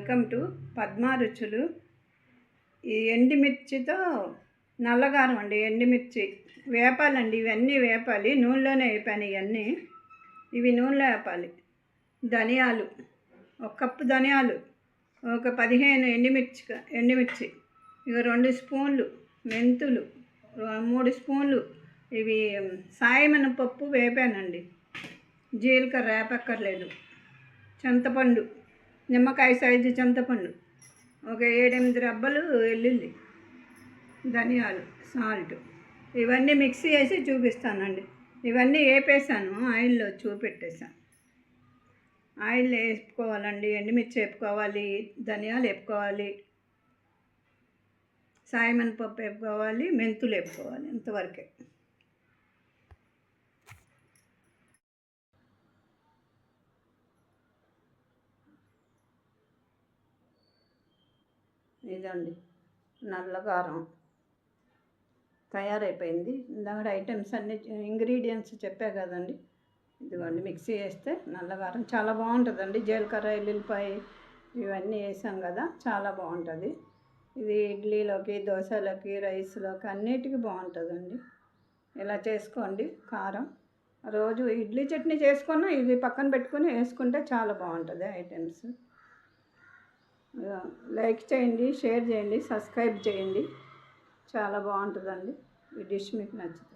Welcome to Padma రుచులు. ఈ ఎండుమిర్చితో నల్లగారం అండి. ఎండుమిర్చి వేపాలండి. ఇవన్నీ వేపాలి, నూనెలోనే వేపాను ఇవన్నీ. ఇవి నూనెలో వేపాలి. ధనియాలు, ఒక కప్పు ధనియాలు, ఒక 15 ఎండుమిర్చి, ఇక 2 స్పూన్లు మెంతులు, 3 స్పూన్లు ఇవి సాయమినపప్పు వేపానండి. జీలకర్ర వేపక్కర్లేదు. చింతపండు, నిమ్మకాయ సైజు చింతపండు, ఒక 7-8 రబ్బలు వెల్లుల్లి, ధనియాలు, సాల్ట్, ఇవన్నీ మిక్సీ వేసి చూపిస్తానండి. ఇవన్నీ వేపేసాను, ఆయిల్లో చూపెట్టేసాను. ఆయిల్ వేపుకోవాలండి. ఎండుమిర్చి వేపుకోవాలి, ధనియాలు వేపుకోవాలి, సాయమినపప్పు వేపుకోవాలి, మెంతులు వేపుకోవాలి. ఇంతవరకే. ఇదండి నల్లగారం తయారైపోయింది. ఇందాక ఐటమ్స్ అన్నీ ఇంగ్రీడియంట్స్ చెప్పా కదండి. ఇదిగోండి, మిక్సీ వేస్తే నల్లగారం చాలా బాగుంటుందండి. జీలకర్ర, ఎల్లుల్లిపాయ ఇవన్నీ వేసాం కదా, చాలా బాగుంటుంది. ఇది ఇడ్లీలోకి, దోశలోకి, రైస్లోకి అన్నిటికీ బాగుంటుందండి. ఇలా చేసుకోండి. కారం రోజు ఇడ్లీ చట్నీ చేసుకున్నా ఇది పక్కన పెట్టుకుని వేసుకుంటే చాలా బాగుంటుంది ఐటమ్స్. లైక్ చేయండి, షేర్ చేయండి, సబ్స్క్రైబ్ చేయండి. చాలా బాగుంటుందండి. ఈ డిష్ మీకు నచ్చితే